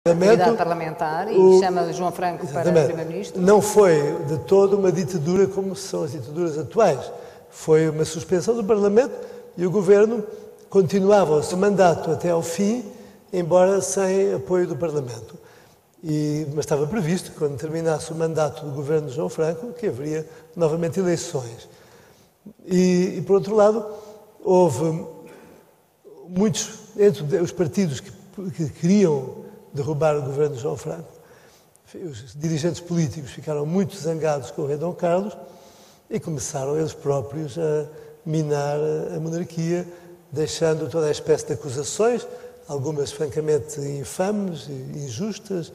atividade parlamentar e chama João Franco para Primeiro-Ministro. Não foi de todo uma ditadura como são as ditaduras atuais. Foi uma suspensão do Parlamento e o Governo continuava o seu mandato até ao fim, embora sem apoio do Parlamento. Mas estava previsto, quando terminasse o mandato do Governo de João Franco, que haveria novamente eleições. E por outro lado, houve muitos, entre os partidos que queriam derrubar o governo de João Franco, os dirigentes políticos ficaram muito zangados com o rei Dom Carlos e começaram eles próprios a minar a monarquia, deixando toda a espécie de acusações, algumas francamente infames e injustas,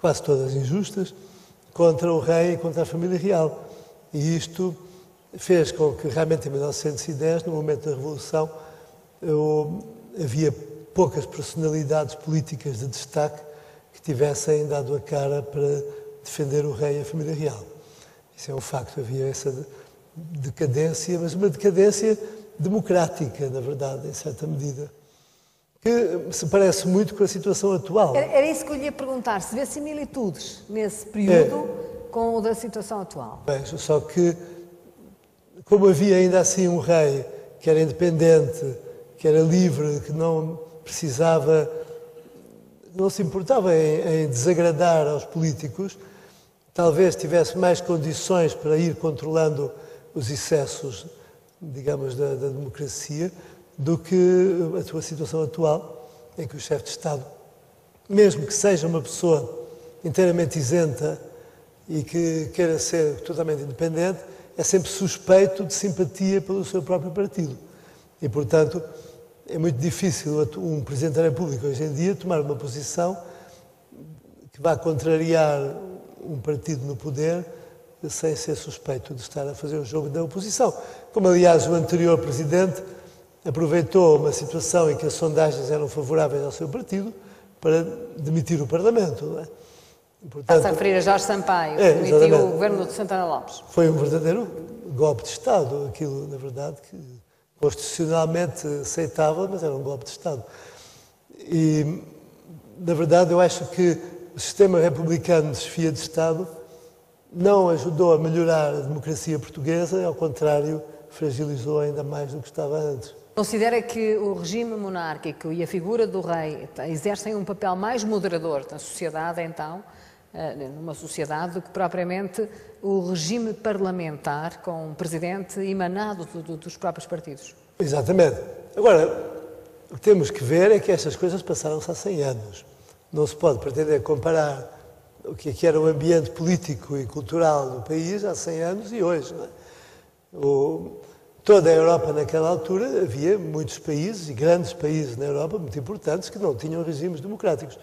quase todas injustas, contra o rei e contra a família real. E isto fez com que realmente em 1910, no momento da Revolução, havia poucas personalidades políticas de destaque que tivessem dado a cara para defender o rei e a família real. Isso é um facto, havia essa decadência, mas uma decadência democrática, na verdade, em certa medida, que se parece muito com a situação atual. Era isso que eu lhe ia perguntar, se vê similitudes nesse período com o da situação atual. Vejo, só que, como havia ainda assim um rei que era independente, que era livre, que não precisava, não se importava em desagradar aos políticos, talvez tivesse mais condições para ir controlando os excessos, digamos, da democracia, do que a sua situação atual, em que o chefe de Estado, mesmo que seja uma pessoa inteiramente isenta e que queira ser totalmente independente, é sempre suspeito de simpatia pelo seu próprio partido. E, portanto, é muito difícil um Presidente da República hoje em dia tomar uma posição que vá contrariar um partido no poder sem ser suspeito de estar a fazer o jogo da oposição. Como, aliás, o anterior Presidente aproveitou uma situação em que as sondagens eram favoráveis ao seu partido para demitir o Parlamento. Não é? Portanto, está-se a referir a Jorge Sampaio, que demitiu o governo de Santana Lopes. Foi um verdadeiro golpe de Estado, aquilo, na verdade, que constitucionalmente aceitável, mas era um golpe de Estado. E, na verdade, eu acho que o sistema republicano de chefia de Estado não ajudou a melhorar a democracia portuguesa, ao contrário, fragilizou ainda mais do que estava antes. Considera que o regime monárquico e a figura do rei exercem um papel mais moderador na sociedade, então, numa sociedade, do que propriamente o regime parlamentar com um presidente emanado dos próprios partidos? Exatamente. Agora, o que temos que ver é que estas coisas passaram-se há 100 anos. Não se pode pretender comparar o que era o ambiente político e cultural do país há 100 anos e hoje. Não é? Toda a Europa naquela altura havia muitos países, e grandes países na Europa, muito importantes, que não tinham regimes democráticos.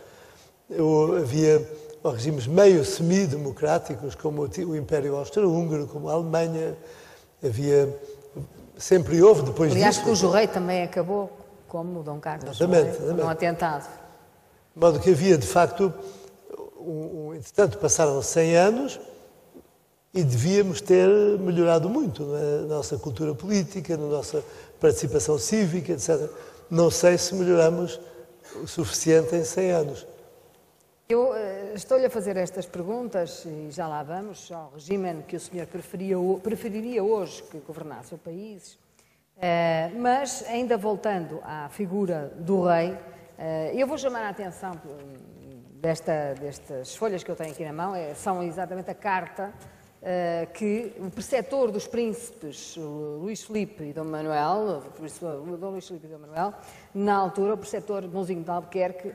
Havia regimes meio semi-democráticos, como o Império Austro-Húngaro, como a Alemanha. Sempre houve, depois disso... Aliás, cujo rei também acabou, como o Dom Carlos, exatamente. num atentado. De modo que havia, de facto, entretanto, passaram 100 anos e devíamos ter melhorado muito na nossa cultura política, na nossa participação cívica, etc. Não sei se melhoramos o suficiente em 100 anos. Eu estou-lhe a fazer estas perguntas, e já lá vamos, ao regime que o senhor preferiria hoje que governasse o país, mas ainda voltando à figura do rei, eu vou chamar a atenção destas folhas que eu tenho aqui na mão, são exatamente a carta que o preceptor dos príncipes, Luís Filipe e Dom Manuel, Dom Luís Filipe e Dom Manuel, na altura o preceptor Mãozinho de Albuquerque,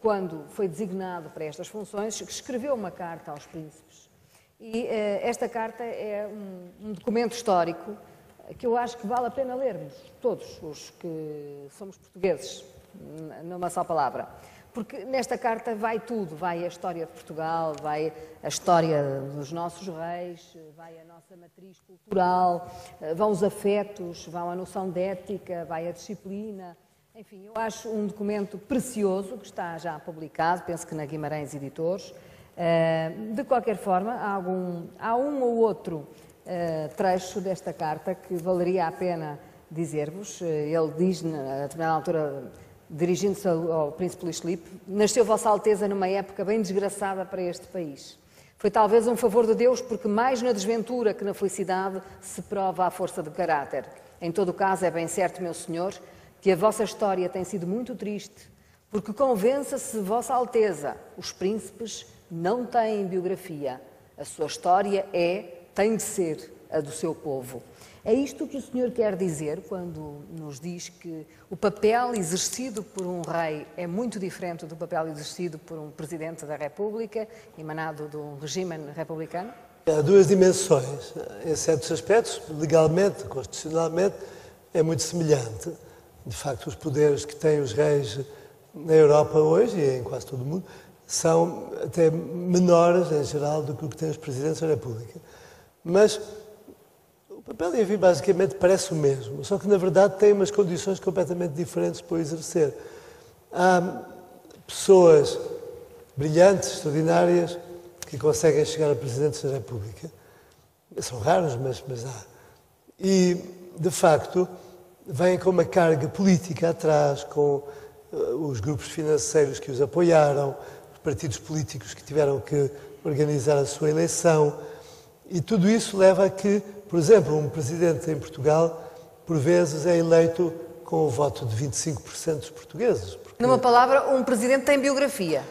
quando foi designado para estas funções, escreveu uma carta aos príncipes. E esta carta é um documento histórico que eu acho que vale a pena lermos, todos os que somos portugueses, numa só palavra. Porque nesta carta vai tudo, vai a história de Portugal, vai a história dos nossos reis, vai a nossa matriz cultural, vão os afetos, vão a noção de ética, vai a disciplina. Enfim, eu acho um documento precioso, que está já publicado, penso que na Guimarães Editores. De qualquer forma, há um ou outro trecho desta carta que valeria a pena dizer-vos. Ele diz, a determinada altura, dirigindo-se ao príncipe Luís Filipe, nasceu Vossa Alteza numa época bem desgraçada para este país. Foi talvez um favor de Deus, porque mais na desventura que na felicidade se prova a força de caráter. Em todo o caso, é bem certo, meu senhor, que a vossa história tem sido muito triste, porque convença-se Vossa Alteza, os príncipes não têm biografia. A sua história tem de ser a do seu povo. É isto que o senhor quer dizer quando nos diz que o papel exercido por um rei é muito diferente do papel exercido por um presidente da República, emanado de um regime republicano? Há duas dimensões. Em certos aspectos, legalmente, constitucionalmente, é muito semelhante. De facto, os poderes que têm os reis na Europa hoje e em quase todo o mundo são até menores, em geral, do que o que têm os presidentes da República. Mas o papel, enfim, basicamente parece o mesmo, só que, na verdade, tem umas condições completamente diferentes para o exercer. Há pessoas brilhantes, extraordinárias, que conseguem chegar a presidentes da República. São raros, mas há. E, de facto, vêm com uma carga política atrás, com os grupos financeiros que os apoiaram, os partidos políticos que tiveram que organizar a sua eleição. E tudo isso leva a que, por exemplo, um presidente em Portugal, por vezes, é eleito com o voto de 25% dos portugueses. Numa palavra, um presidente tem biografia.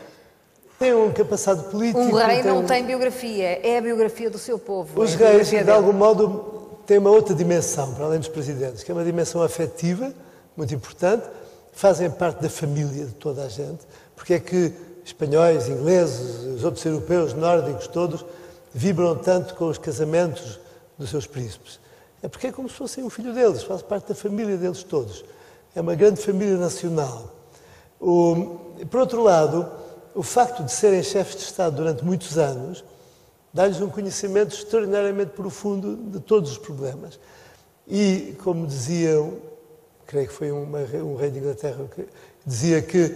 Tem um capacidade político. Um rei não tem biografia, é a biografia do seu povo. Os reis, de algum modo, têm uma outra dimensão, para além dos presidentes, que é uma dimensão afetiva, muito importante, fazem parte da família de toda a gente, porque é que espanhóis, ingleses, os outros europeus, nórdicos, todos, vibram tanto com os casamentos dos seus príncipes. É porque é como se fossem um filho deles, faz parte da família deles todos. É uma grande família nacional. Por outro lado, o facto de serem chefes de Estado durante muitos anos dá-lhes um conhecimento extraordinariamente profundo de todos os problemas. E, como diziam, creio que foi um rei de Inglaterra, que dizia que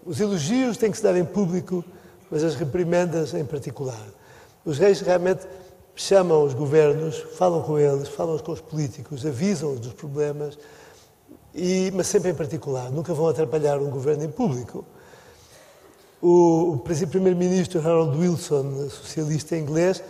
os elogios têm que se dar em público, mas as reprimendas em particular. Os reis realmente chamam os governos, falam com eles, falam com os políticos, avisam-os dos problemas, mas sempre em particular. Nunca vão atrapalhar um governo em público. O primeiro-ministro Harold Wilson, socialista inglês,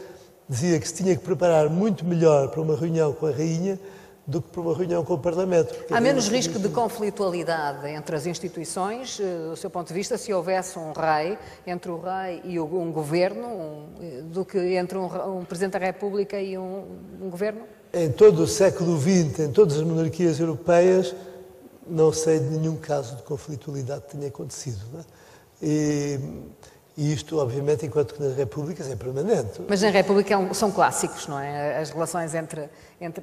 dizia que se tinha que preparar muito melhor para uma reunião com a rainha do que para uma reunião com o Parlamento. Há menos risco de conflitualidade entre as instituições, do seu ponto de vista, se houvesse um rei, entre o rei e um governo, do que entre um Presidente da República e um governo? Em todo o século XX, em todas as monarquias europeias, não sei de nenhum caso de conflitualidade que tenha acontecido. Não é? E isto, obviamente, enquanto que nas repúblicas é permanente. Mas na república são clássicos, não é? As relações entre...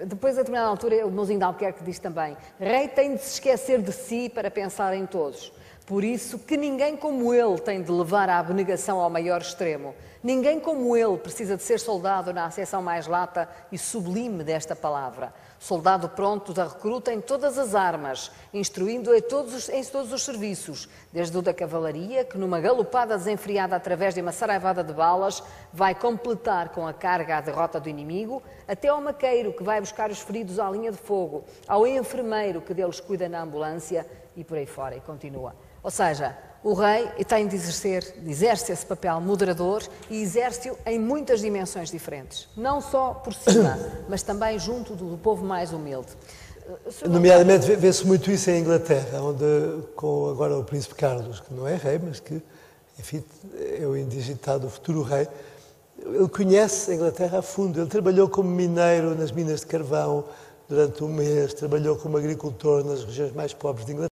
Depois, a determinada altura, o Mouzinho de Albuquerque diz também: rei tem de se esquecer de si para pensar em todos. Por isso que ninguém como ele tem de levar a abnegação ao maior extremo. Ninguém como ele precisa de ser soldado na acessão mais lata e sublime desta palavra. Soldado pronto da recruta em todas as armas, instruindo em todos os serviços, desde o da cavalaria, que numa galopada desenfreada através de uma saraivada de balas, vai completar com a carga a derrota do inimigo, até ao maqueiro, que vai buscar os feridos à linha de fogo, ao enfermeiro, que deles cuida na ambulância, e por aí fora, e continua. Ou seja, o rei tem de exerce esse papel moderador e exerce-o em muitas dimensões diferentes. Não só por cima, mas também junto do povo mais humilde. Nomeadamente, vê-se muito isso em Inglaterra, onde, com agora o príncipe Carlos, que não é rei, mas que, enfim, é o indigitado futuro rei, ele conhece a Inglaterra a fundo. Ele trabalhou como mineiro nas minas de carvão durante um mês, trabalhou como agricultor nas regiões mais pobres de Inglaterra.